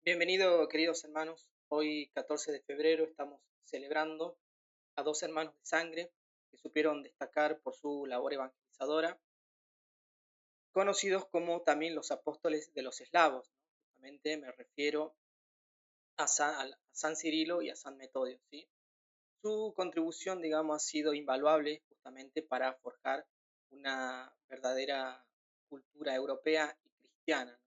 Bienvenido, queridos hermanos. Hoy, 14 de febrero, estamos celebrando a dos hermanos de sangre que supieron destacar por su labor evangelizadora, conocidos como también los apóstoles de los eslavos, ¿no? Justamente me refiero a San Cirilo y a San Metodio, ¿sí? Su contribución, digamos, ha sido invaluable justamente para forjar una verdadera cultura europea y cristiana, ¿no?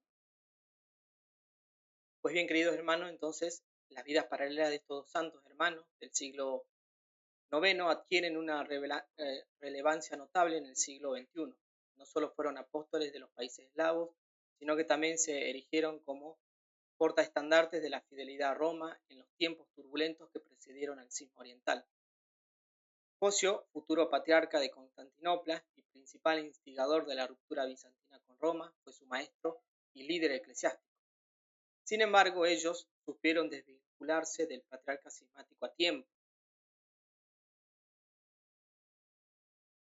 Pues bien, queridos hermanos, entonces las vidas paralelas de estos dos santos hermanos del siglo noveno adquieren una relevancia notable en el siglo XXI. No solo fueron apóstoles de los países eslavos, sino que también se erigieron como portaestandartes de la fidelidad a Roma en los tiempos turbulentos que precedieron al cisma oriental. Focio, futuro patriarca de Constantinopla y principal instigador de la ruptura bizantina con Roma, fue su maestro y líder eclesiástico. Sin embargo, ellos supieron desvincularse del patriarca cismático a tiempo,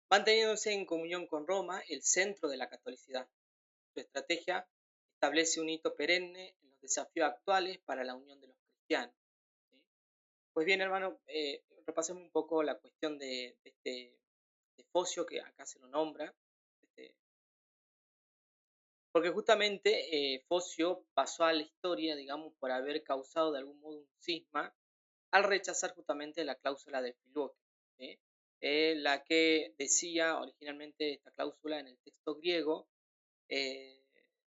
manteniéndose en comunión con Roma, el centro de la catolicidad. Su estrategia establece un hito perenne en los desafíos actuales para la unión de los cristianos, ¿sí? Pues bien, hermano, repasemos un poco la cuestión de Focio, que acá se lo nombra, este, porque justamente Focio pasó a la historia, digamos, por haber causado de algún modo un cisma al rechazar justamente la cláusula de Filoque, ¿sí? La que decía originalmente esta cláusula en el texto griego, eh,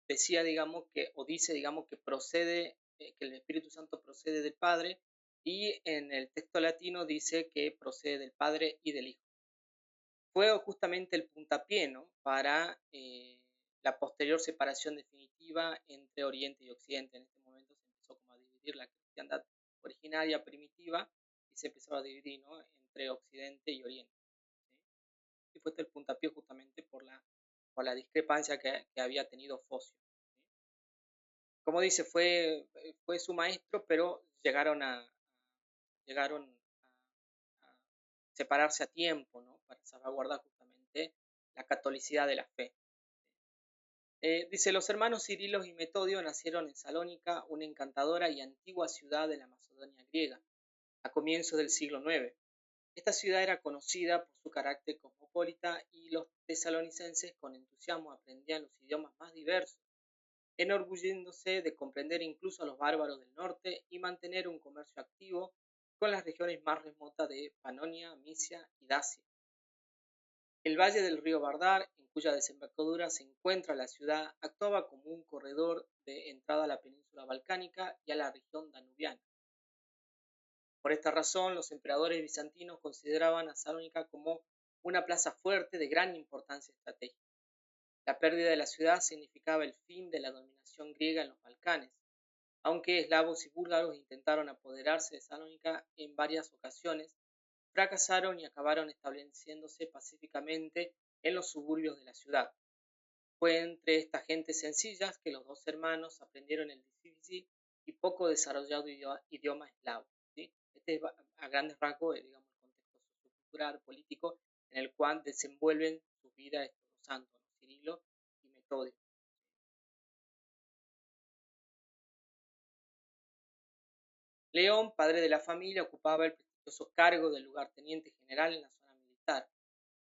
decía, digamos, o dice, digamos, que procede, que el Espíritu Santo procede del Padre, y en el texto latino dice que procede del Padre y del Hijo. Fue justamente el puntapié, ¿no?, para la posterior separación definitiva entre Oriente y Occidente. En este momento se empezó como a dividir la cristiandad originaria primitiva y se empezó a dividir, ¿no?, entre Occidente y Oriente, ¿sí? Y fue este el puntapié justamente por la discrepancia que había tenido Focio, ¿sí? Como dice, fue su maestro, pero llegaron a separarse a tiempo, ¿no?, para salvaguardar justamente la catolicidad de la fe. Dice, los hermanos Cirilo y Metodio nacieron en Salónica, una encantadora y antigua ciudad de la Macedonia griega, a comienzos del siglo IX. Esta ciudad era conocida por su carácter cosmopolita y los tesalonicenses con entusiasmo aprendían los idiomas más diversos, enorgulléndose de comprender incluso a los bárbaros del norte y mantener un comercio activo con las regiones más remotas de Panonia, Misia y Dacia. El valle del río Vardar, en cuya desembocadura se encuentra la ciudad, actuaba como un corredor de entrada a la península balcánica y a la región danubiana. Por esta razón, los emperadores bizantinos consideraban a Salónica como una plaza fuerte de gran importancia estratégica. La pérdida de la ciudad significaba el fin de la dominación griega en los Balcanes. Aunque eslavos y búlgaros intentaron apoderarse de Salónica en varias ocasiones, fracasaron y acabaron estableciéndose pacíficamente en los suburbios de la ciudad. Fue entre estas gentes sencillas que los dos hermanos aprendieron el difícil y poco desarrollado idioma eslavo, ¿sí? Este es a grandes rasgos, digamos, el contexto sociocultural, político, en el cual desenvuelven su vida estos dos santos, ¿no?, Cirilo y Metodio. León, padre de la familia, ocupaba el prestigioso cargo de lugarteniente general en la zona militar.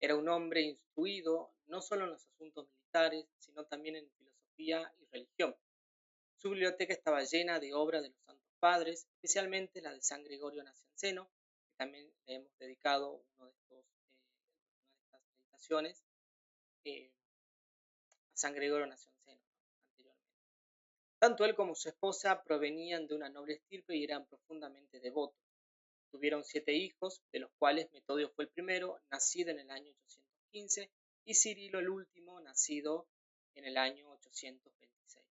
Era un hombre instruido no solo en los asuntos militares, sino también en filosofía y religión. Su biblioteca estaba llena de obras de los santos padres, especialmente la de San Gregorio Nacianceno, que también le hemos dedicado una de estas meditaciones eh, a San Gregorio Nacianceno, ¿no?, anteriormente. Tanto él como su esposa provenían de una noble estirpe y eran profundamente devotos. Tuvieron 7 hijos, de los cuales Metodio fue el primero, nacido en el año 815, y Cirilo el último, nacido en el año 826.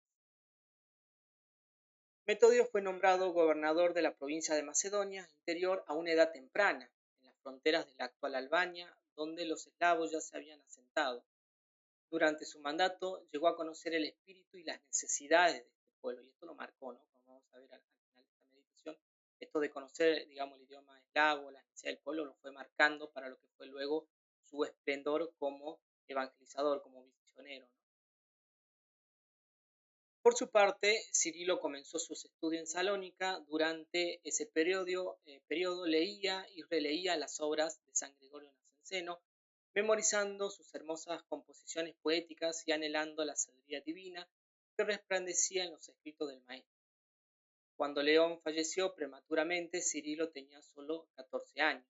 Metodio fue nombrado gobernador de la provincia de Macedonia Interior a una edad temprana, en las fronteras de la actual Albania, donde los eslavos ya se habían asentado. Durante su mandato llegó a conocer el espíritu y las necesidades de este pueblo, y esto lo marcó, ¿no?, como vamos a ver al final de esta meditación. Esto de conocer, digamos, el idioma eslavo, las necesidades del pueblo, lo fue marcando para lo que fue luego su esplendor como evangelizador, como misionero, ¿no? Por su parte, Cirilo comenzó sus estudios en Salónica. Durante ese periodo leía y releía las obras de San Gregorio Nacianceno, memorizando sus hermosas composiciones poéticas y anhelando la sabiduría divina que resplandecía en los escritos del maestro. Cuando León falleció prematuramente, Cirilo tenía solo 14 años.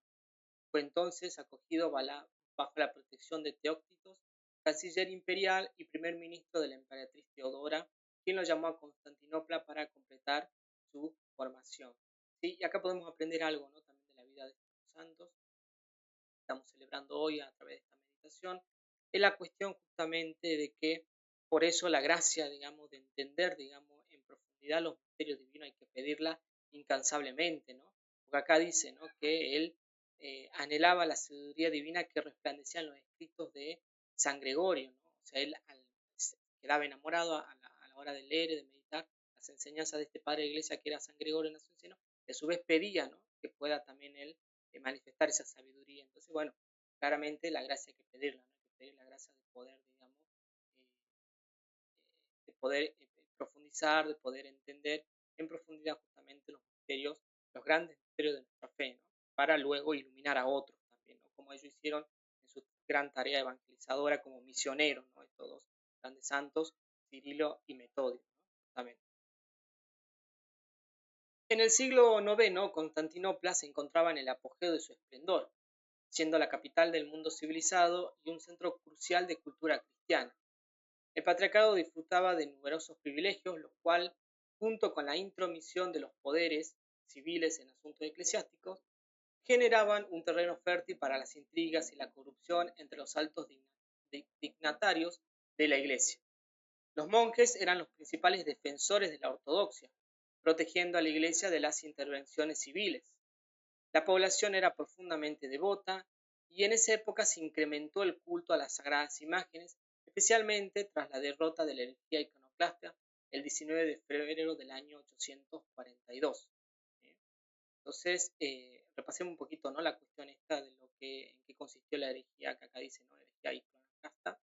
Fue entonces acogido bajo la protección de Teóctitos, canciller imperial y primer ministro de la emperatriz Teodora, quien lo llamó a Constantinopla para completar su formación. ¿Sí? Y acá podemos aprender algo, ¿no? También de la vida de estos santos que estamos celebrando hoy a través de esta meditación. Es la cuestión justamente de que por eso la gracia, digamos, de entender, digamos, en profundidad los misterios divinos hay que pedirla incansablemente, ¿no? Porque acá dice, ¿no? Que él anhelaba la sabiduría divina que resplandecía en los escritos de San Gregorio, ¿no? O sea, él se quedaba enamorado a la hora de leer y de meditar las enseñanzas de este padre de iglesia que era San Gregorio Nacianceno, y a su vez pedía, ¿no? Que pueda también él manifestar esa sabiduría. Entonces, bueno, claramente la gracia hay que pedirla, ¿no? Hay que pedir la gracia de poder, digamos, eh, de poder profundizar, de poder entender en profundidad justamente los misterios, los grandes misterios de nuestra fe, ¿no? Para luego iluminar a otros también, ¿no? Como ellos hicieron en su gran tarea evangelizadora como misioneros, ¿no? Estos dos grandes santos, Cirilo y Metodio, ¿no? Justamente. En el siglo IX, Constantinopla se encontraba en el apogeo de su esplendor, siendo la capital del mundo civilizado y un centro crucial de cultura cristiana. El patriarcado disfrutaba de numerosos privilegios, los cuales, junto con la intromisión de los poderes civiles en asuntos eclesiásticos, generaban un terreno fértil para las intrigas y la corrupción entre los altos dignatarios de la Iglesia. Los monjes eran los principales defensores de la ortodoxia, protegiendo a la Iglesia de las intervenciones civiles. La población era profundamente devota y en esa época se incrementó el culto a las sagradas imágenes, especialmente tras la derrota de la herejía iconoclasta el 19 de febrero del año 842. Entonces, repasemos un poquito, ¿no? La cuestión esta de en qué consistió la herejía, que acá dice, ¿no? Herejía iconoclasta.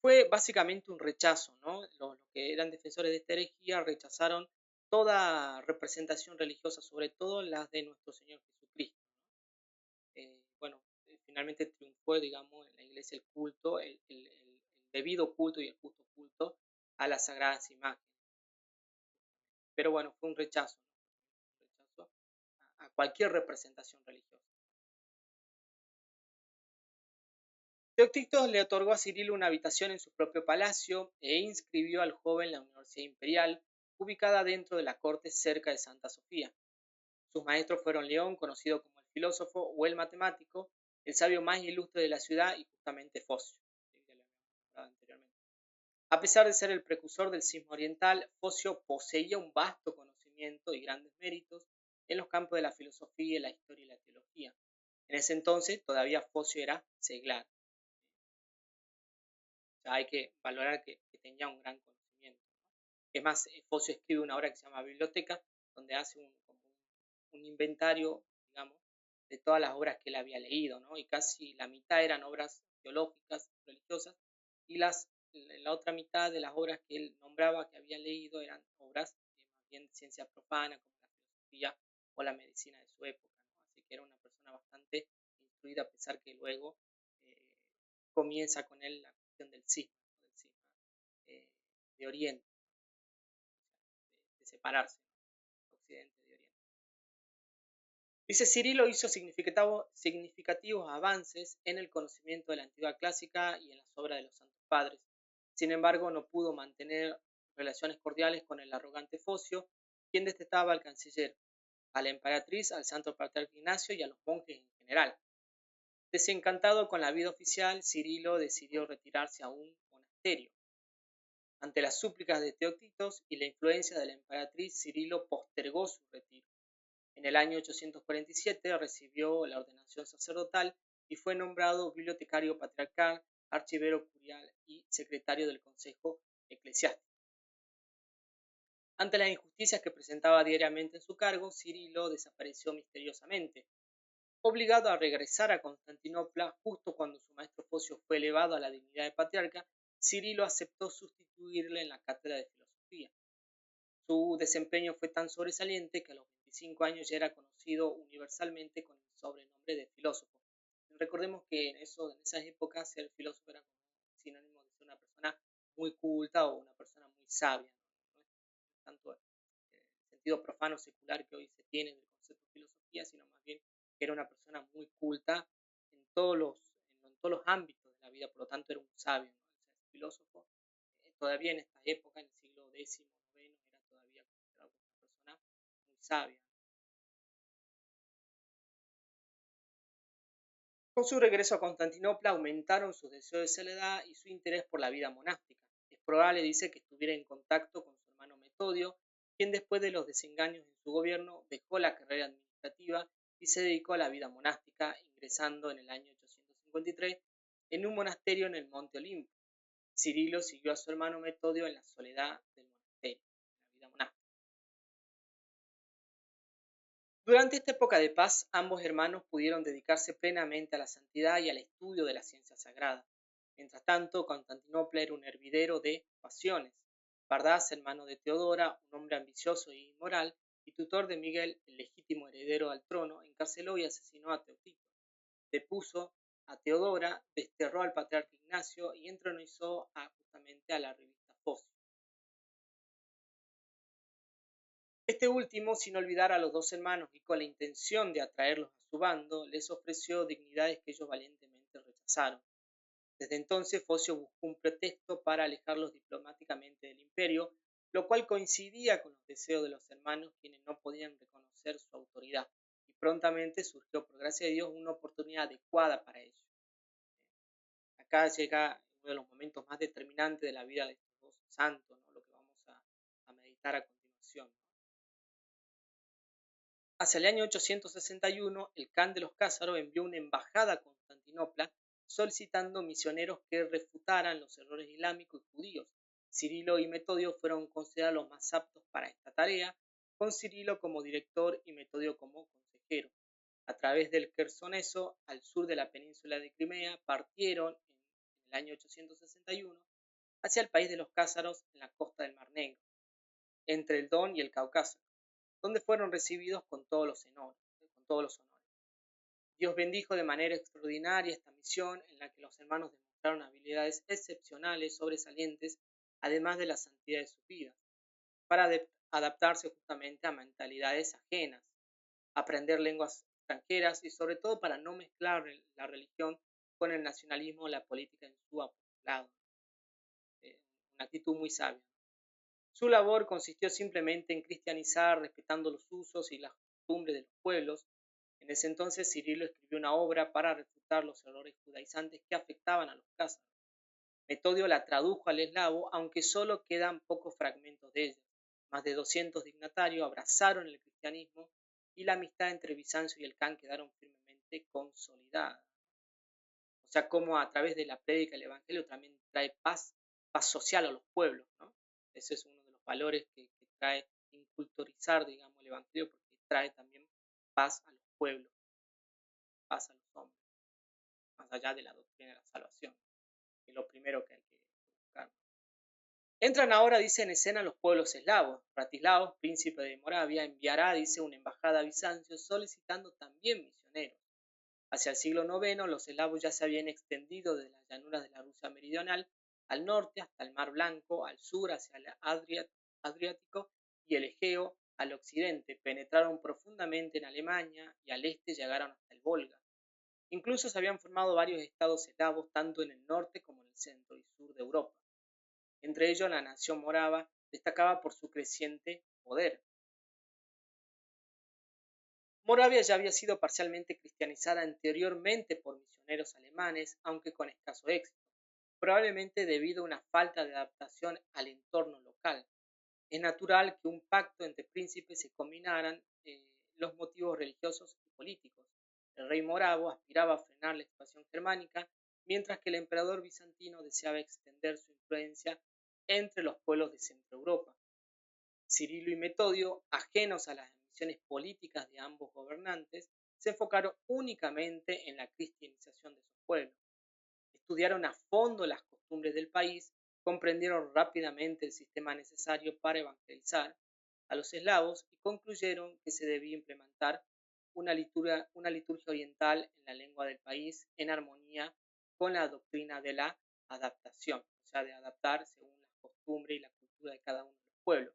Fue básicamente un rechazo, ¿no? Los que eran defensores de esta herejía rechazaron toda representación religiosa, sobre todo las de nuestro Señor Jesucristo. Bueno, finalmente triunfó, digamos, en la iglesia el culto, el debido culto y el justo culto a las sagradas imágenes. Pero bueno, fue un rechazo, ¿no? Un rechazo a cualquier representación religiosa. Teoctitos le otorgó a Cirilo una habitación en su propio palacio e inscribió al joven en la Universidad Imperial, ubicada dentro de la corte cerca de Santa Sofía. Sus maestros fueron León, conocido como el filósofo, o el matemático, el sabio más ilustre de la ciudad, y justamente Focio. A pesar de ser el precursor del cisma oriental, Focio poseía un vasto conocimiento y grandes méritos en los campos de la filosofía, la historia y la teología. En ese entonces todavía Focio era seglar. O sea, hay que valorar que tenía un gran conocimiento. Es más, Focio escribe una obra que se llama Biblioteca, donde hace un inventario, digamos, de todas las obras que él había leído, ¿no? Y casi la mitad eran obras teológicas, religiosas, y la otra mitad de las obras que él nombraba que había leído eran obras más bien de ciencia profana, como la filosofía o la medicina de su época, ¿no? Así que era una persona bastante instruida, a pesar que luego eh, comienza con él la cuestión del cisma, ¿no? Del cisma eh, de Oriente, de separarse, ¿no? Occidente de Oriente. Dice, Cirilo hizo significativos avances en el conocimiento de la antigua clásica y en las obras de los santos padres. Sin embargo, no pudo mantener relaciones cordiales con el arrogante Focio, quien detestaba al canciller, a la emperatriz, al santo patriarca Ignacio y a los monjes en general. Desencantado con la vida oficial, Cirilo decidió retirarse a un monasterio. Ante las súplicas de Teóctitos y la influencia de la emperatriz, Cirilo postergó su retiro. En el año 847 recibió la ordenación sacerdotal y fue nombrado bibliotecario patriarcal, archivero curial y secretario del Consejo Eclesiástico. Ante las injusticias que presentaba diariamente en su cargo, Cirilo desapareció misteriosamente. Obligado a regresar a Constantinopla justo cuando su maestro Focio fue elevado a la dignidad de patriarca, Cirilo aceptó sustituirle en la cátedra de filosofía. Su desempeño fue tan sobresaliente que a los 25 años ya era conocido universalmente con el sobrenombre de filósofo. Recordemos que en esas épocas ser filósofo era como sinónimo de ser una persona muy culta o una persona muy sabia. No es tanto el sentido profano secular que hoy se tiene del concepto de filosofía, sino más bien que era una persona muy culta en todos los ámbitos de la vida, por lo tanto era un sabio, ¿no? El filósofo todavía en esta época, en el siglo X, IX, era todavía considerado como una persona muy sabia. Con su regreso a Constantinopla aumentaron sus deseos de soledad y su interés por la vida monástica. Es probable, dice, que estuviera en contacto con su hermano Metodio, quien después de los desengaños en su gobierno dejó la carrera administrativa y se dedicó a la vida monástica, ingresando en el año 853 en un monasterio en el Monte Olimpo. Cirilo siguió a su hermano Metodio en la soledad del monasterio, en la vida monástica. Durante esta época de paz, ambos hermanos pudieron dedicarse plenamente a la santidad y al estudio de la ciencia sagrada. Mientras tanto, Constantinopla era un hervidero de pasiones. Bardas, hermano de Teodora, un hombre ambicioso e inmoral, y tutor de Miguel, el legítimo heredero al trono, encarceló y asesinó a Teodorico. Depuso a Teodora, desterró al patriarca Ignacio y entronizó justamente a la revista Focio. Este último, sin olvidar a los dos hermanos y con la intención de atraerlos a su bando, les ofreció dignidades que ellos valientemente rechazaron. Desde entonces, Focio buscó un pretexto para alejarlos diplomáticamente del imperio, lo cual coincidía con los deseos de los hermanos, quienes no podían reconocer su autoridad, y prontamente surgió, por gracia de Dios, una oportunidad adecuada para ellos. Acá llega uno de los momentos más determinantes de la vida de estos dos santos, ¿no? Lo que vamos a meditar a continuación. Hacia el año 861, el Khan de los Cázaros envió una embajada a Constantinopla solicitando misioneros que refutaran los errores islámicos y judíos. Cirilo y Metodio fueron considerados los más aptos para esta tarea, con Cirilo como director y Metodio como consejero. A través del Quersoneso, al sur de la península de Crimea, partieron en el año 861 hacia el país de los Cázaros en la costa del Mar Negro, entre el Don y el Cáucaso, donde fueron recibidos con todos los honores. Dios bendijo de manera extraordinaria esta misión en la que los hermanos demostraron habilidades excepcionales, sobresalientes, además de la santidad de sus vidas, para adaptarse justamente a mentalidades ajenas, aprender lenguas extranjeras y sobre todo para no mezclar la religión con el nacionalismo o la política en su apostolado. Una actitud muy sabia. Su labor consistió simplemente en cristianizar, respetando los usos y las costumbres de los pueblos. En ese entonces, Cirilo escribió una obra para refutar los errores judaizantes que afectaban a los cázaros. Metodio la tradujo al eslavo, aunque solo quedan pocos fragmentos de ella. Más de 200 dignatarios abrazaron el cristianismo y la amistad entre Bizancio y el Khan quedaron firmemente consolidadas. O sea, como a través de la prédica del Evangelio también trae paz social a los pueblos, ¿no? Ese es uno de los valores que trae inculturizar, digamos, el Evangelio, porque trae también paz a los pueblos, paz a los hombres, más allá de la doctrina de la salvación, que es lo primero que hay que buscar. Entran ahora, dice, en escena los pueblos eslavos. Bratislaos, príncipe de Moravia, enviará, dice, una embajada a Bizancio solicitando también misioneros. Hacia el siglo IX, los eslavos ya se habían extendido de las llanuras de la Rusia meridional al norte hasta el Mar Blanco, al sur hacia el Adriático y el Egeo, al occidente penetraron profundamente en Alemania y al este llegaron hasta el Volga. Incluso se habían formado varios estados eslavos tanto en el norte como en el centro y sur de Europa. Entre ellos, la nación morava destacaba por su creciente poder. Moravia ya había sido parcialmente cristianizada anteriormente por misioneros alemanes, aunque con escaso éxito, probablemente debido a una falta de adaptación al entorno local. Es natural que un pacto entre príncipes se combinaran los motivos religiosos y políticos. El rey moravo aspiraba a frenar la expansión germánica, mientras que el emperador bizantino deseaba extender su influencia entre los pueblos de Centro Europa. Cirilo y Metodio, ajenos a las ambiciones políticas de ambos gobernantes, se enfocaron únicamente en la cristianización de sus pueblos. estudiaron a fondo las costumbres del país, comprendieron rápidamente el sistema necesario para evangelizar a los eslavos y concluyeron que se debía implementar una liturgia oriental en la lengua del país en armonía con la doctrina de la adaptación, o sea, de adaptar según las costumbres y la cultura de cada uno de los pueblos.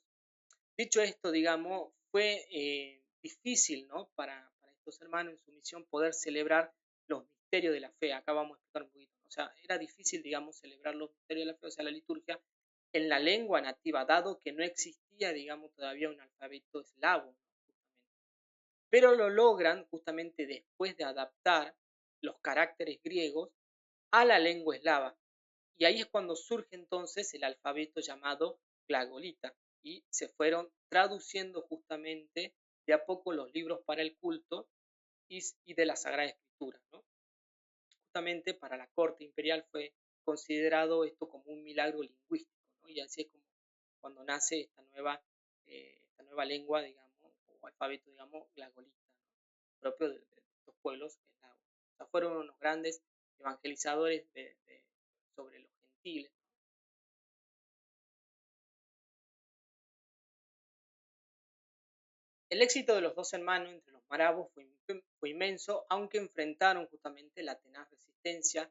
Dicho esto, digamos, fue difícil, ¿no? Para estos hermanos en su misión poder celebrar los misterios de la fe. Acá vamos a explicar un poquito. O sea, era difícil, digamos, celebrar los misterios de la fe, o sea, la liturgia, en la lengua nativa, dado que no existía, digamos, todavía un alfabeto eslavo, ¿no? Pero lo logran justamente después de adaptar los caracteres griegos a la lengua eslava. Y ahí es cuando surge entonces el alfabeto llamado glagolita y se fueron traduciendo justamente de a poco los libros para el culto y de la Sagrada Escritura, ¿no? Justamente para la corte imperial fue considerado esto como un milagro lingüístico, ¿no? Y así es como cuando nace esta nueva lengua, digamos, o alfabeto, digamos, glagolita, ¿no? Propio de estos pueblos eslavos. O sea, fueron unos grandes evangelizadores sobre los gentiles. El éxito de los dos hermanos entre los marabos fue inmenso, aunque enfrentaron justamente la tenaz resistencia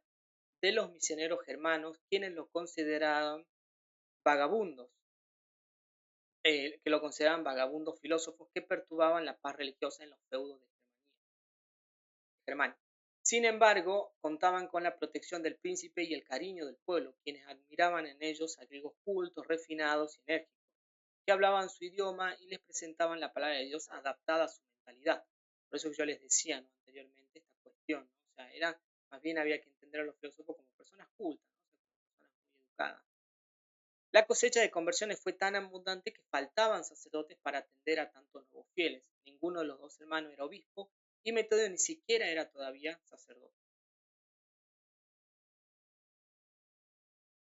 de los misioneros germanos, quienes lo consideraban vagabundos, filósofos que perturbaban la paz religiosa en los feudos de Germania. Sin embargo, contaban con la protección del príncipe y el cariño del pueblo, quienes admiraban en ellos a griegos cultos, refinados y enérgicos, que hablaban su idioma y les presentaban la palabra de Dios adaptada a su mentalidad. Por eso yo les decía, ¿no? Anteriormente esta cuestión, ¿no? O sea, más bien había que entender a los filósofos como personas cultas, ¿no? O sea, como personas muy educadas. La cosecha de conversiones fue tan abundante que faltaban sacerdotes para atender a tantos nuevos fieles. Ninguno de los dos hermanos era obispo y Metodio ni siquiera era todavía sacerdote.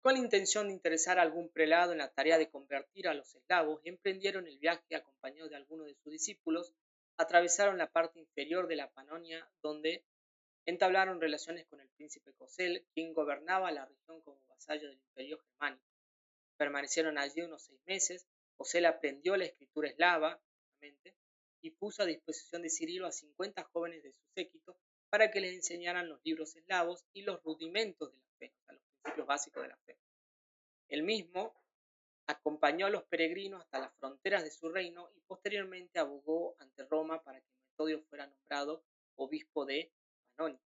Con la intención de interesar a algún prelado en la tarea de convertir a los eslavos, emprendieron el viaje acompañados de algunos de sus discípulos, atravesaron la parte inferior de la Panonia, donde entablaron relaciones con el príncipe Cosel, quien gobernaba la región como vasallo del imperio germánico. Permanecieron allí unos 6 meses. Cosel aprendió la escritura eslava y puso a disposición de Cirilo a 50 jóvenes de su séquito para que les enseñaran los libros eslavos y los rudimentos de la fe, o sea, los principios básicos de la fe. Él mismo acompañó a los peregrinos hasta las fronteras de su reino y posteriormente abogó ante Roma para que Metodio fuera nombrado obispo de Panonia.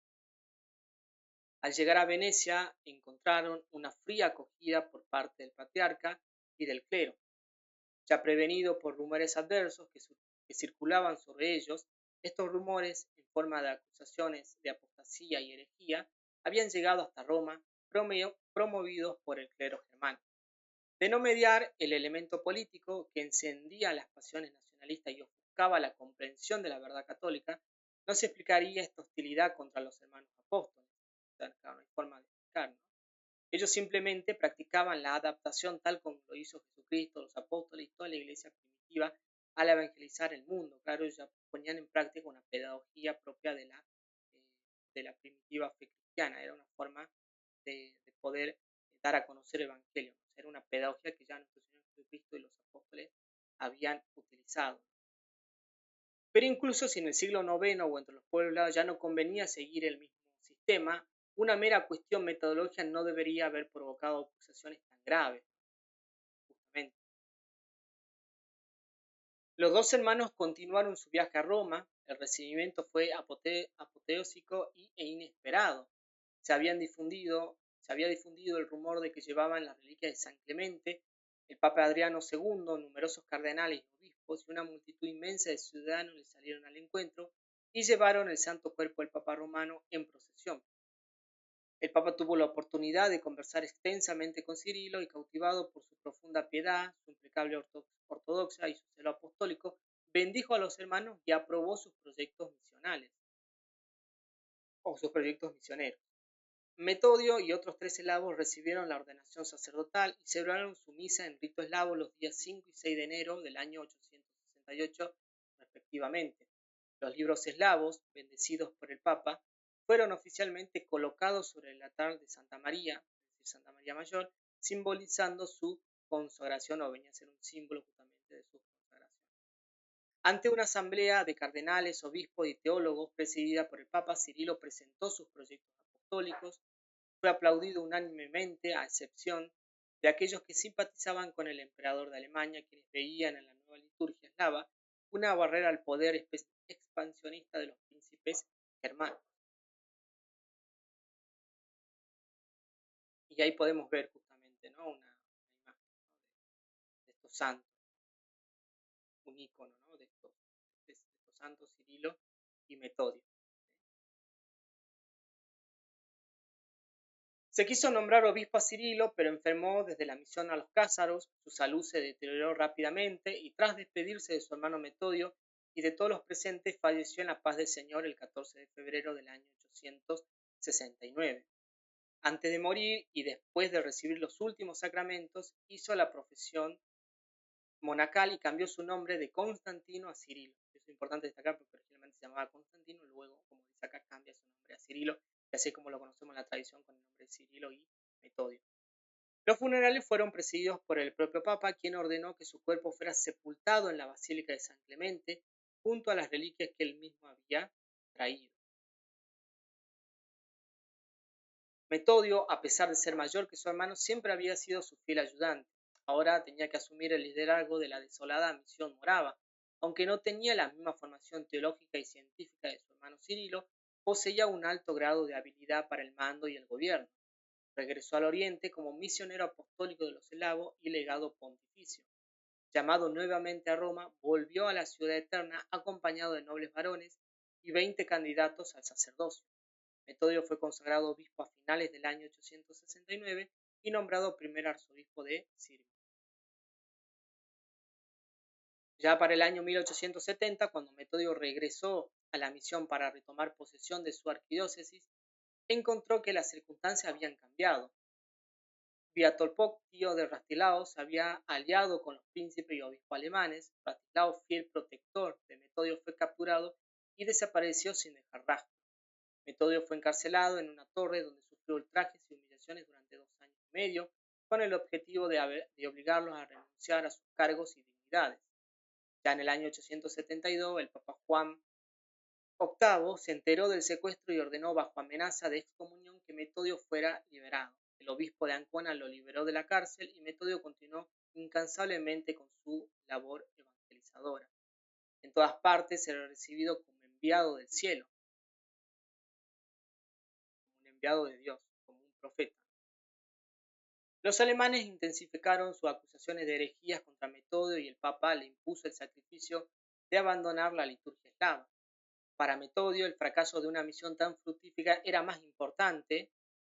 Al llegar a Venecia encontraron una fría acogida por parte del patriarca y del clero. Ya prevenido por rumores adversos que circulaban sobre ellos, estos rumores, en forma de acusaciones de apostasía y herejía, habían llegado hasta Roma, promovidos por el clero germano. De no mediar el elemento político que encendía las pasiones nacionalistas y ofuscaba la comprensión de la verdad católica, no se explicaría esta hostilidad contra los hermanos apóstoles. O sea, claro, no hay forma de explicar, ¿no? Ellos simplemente practicaban la adaptación tal como lo hizo Jesucristo, los apóstoles y toda la iglesia primitiva al evangelizar el mundo. Claro, ellos ya ponían en práctica una pedagogía propia de la primitiva fe cristiana. Era una forma de poder dar a conocer el evangelio. Era una pedagogía que ya nuestro Señor Jesucristo y los apóstoles habían utilizado. Pero incluso si en el siglo IX o entre los pueblos ya no convenía seguir el mismo sistema, una mera cuestión metodológica no debería haber provocado acusaciones tan graves, justamente. Los dos hermanos continuaron su viaje a Roma. El recibimiento fue apoteósico e inesperado. Se había difundido el rumor de que llevaban las reliquias de San Clemente, el Papa Adriano II, numerosos cardenales y obispos y una multitud inmensa de ciudadanos le salieron al encuentro y llevaron el santo cuerpo del Papa romano en procesión. El Papa tuvo la oportunidad de conversar extensamente con Cirilo y, cautivado por su profunda piedad, su impecable ortodoxia y su celo apostólico, bendijo a los hermanos y aprobó sus proyectos misionales o sus proyectos misioneros. Metodio y otros 3 eslavos recibieron la ordenación sacerdotal y celebraron su misa en rito eslavo los días 5 y 6 de enero del año 868, respectivamente. Los libros eslavos, bendecidos por el Papa, fueron oficialmente colocados sobre el altar de Santa María, es decir, Santa María Mayor, simbolizando su consagración, o venía a ser un símbolo justamente de su consagración. Ante una asamblea de cardenales, obispos y teólogos presidida por el Papa, Cirilo presentó sus proyectos apostólicos. Fue aplaudido unánimemente, a excepción de aquellos que simpatizaban con el emperador de Alemania, quienes veían en la nueva liturgia eslava una barrera al poder expansionista de los príncipes germanos. Y ahí podemos ver justamente, ¿no?, una imagen, ¿no?, de estos santos, un icono, ¿no?, de estos santos, Cirilo y Metodio. Se quiso nombrar obispo a Cirilo, pero enfermó desde la misión a los Cázaros, su salud se deterioró rápidamente y tras despedirse de su hermano Metodio y de todos los presentes, falleció en la paz del Señor el 14 de febrero del año 869. Antes de morir y después de recibir los últimos sacramentos, hizo la profesión monacal y cambió su nombre de Constantino a Cirilo. Es importante destacar porque originalmente se llamaba Constantino, luego, como dice acá, cambia su nombre a Cirilo, y así como lo conocemos en la tradición con el nombre de Cirilo y Metodio. Los funerales fueron presididos por el propio Papa, quien ordenó que su cuerpo fuera sepultado en la Basílica de San Clemente, junto a las reliquias que él mismo había traído. Metodio, a pesar de ser mayor que su hermano, siempre había sido su fiel ayudante. Ahora tenía que asumir el liderazgo de la desolada misión morava. Aunque no tenía la misma formación teológica y científica de su hermano Cirilo, poseía un alto grado de habilidad para el mando y el gobierno. Regresó al Oriente como misionero apostólico de los eslavos y legado pontificio. Llamado nuevamente a Roma, volvió a la ciudad eterna acompañado de nobles varones y 20 candidatos al sacerdocio. Metodio fue consagrado obispo a finales del año 869 y nombrado primer arzobispo de Sirmio. Ya para el año 1870, cuando Metodio regresó a la misión para retomar posesión de su arquidiócesis, encontró que las circunstancias habían cambiado. Viatolpok, tío de Rastilao, se había aliado con los príncipes y obispos alemanes. Rastilao, fiel protector de Metodio, fue capturado y desapareció sin dejar rastro. Metodio fue encarcelado en una torre donde sufrió ultrajes y humillaciones durante 2 años y medio, con el objetivo de obligarlos a renunciar a sus cargos y dignidades. Ya en el año 872, el Papa Juan VIII se enteró del secuestro y ordenó bajo amenaza de excomunión que Metodio fuera liberado. El obispo de Ancona lo liberó de la cárcel y Metodio continuó incansablemente con su labor evangelizadora. En todas partes era recibido como enviado del cielo, como un enviado de Dios, como un profeta. Los alemanes intensificaron sus acusaciones de herejías contra Metodio y el Papa le impuso el sacrificio de abandonar la liturgia eslava. Para Metodio, el fracaso de una misión tan fructífera era más importante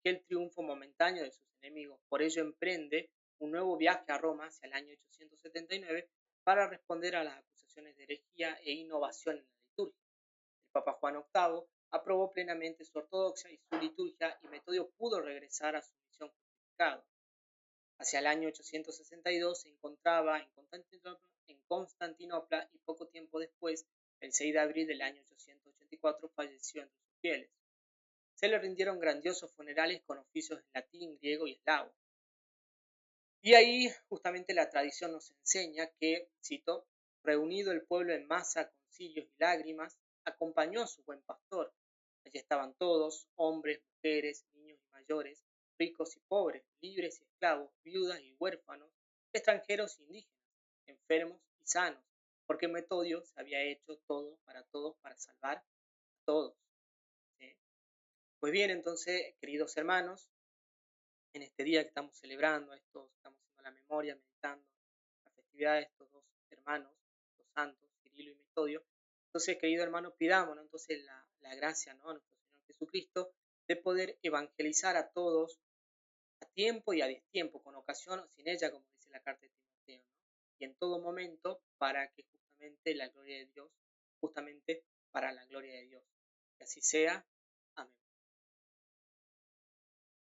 que el triunfo momentáneo de sus enemigos. Por ello emprende un nuevo viaje a Roma hacia el año 879 para responder a las acusaciones de herejía e innovación en la liturgia. El Papa Juan VIII aprobó plenamente su ortodoxia y su liturgia y Metodio pudo regresar a su misión justificado. Hacia el año 862 se encontraba en Constantinopla y poco tiempo después, el 6 de abril del año 884, falleció entre sus fieles. Se le rindieron grandiosos funerales con oficios en latín, griego y eslavo. Y ahí justamente la tradición nos enseña que, cito, reunido el pueblo en masa con cirios y lágrimas, acompañó a su buen pastor. Allí estaban todos, hombres, mujeres, niños y mayores, ricos y pobres, libres y esclavos, viudas y huérfanos, extranjeros e indígenas, enfermos y sanos, porque Metodio se había hecho todo, para salvar a todos. ¿Sí? Pues bien, entonces, queridos hermanos, en este día que estamos celebrando, estamos haciendo la memoria, meditando la festividad de estos dos hermanos, los santos, Cirilo y Metodio. Entonces, querido hermano, pidámonos entonces la gracia, ¿no?, a nuestro Señor Jesucristo de poder evangelizar a todos a tiempo y a destiempo, con ocasión o sin ella, como dice la carta de Timoteo, ¿no? Y en todo momento para que justamente la gloria de Dios, justamente para la gloria de Dios. Que así sea.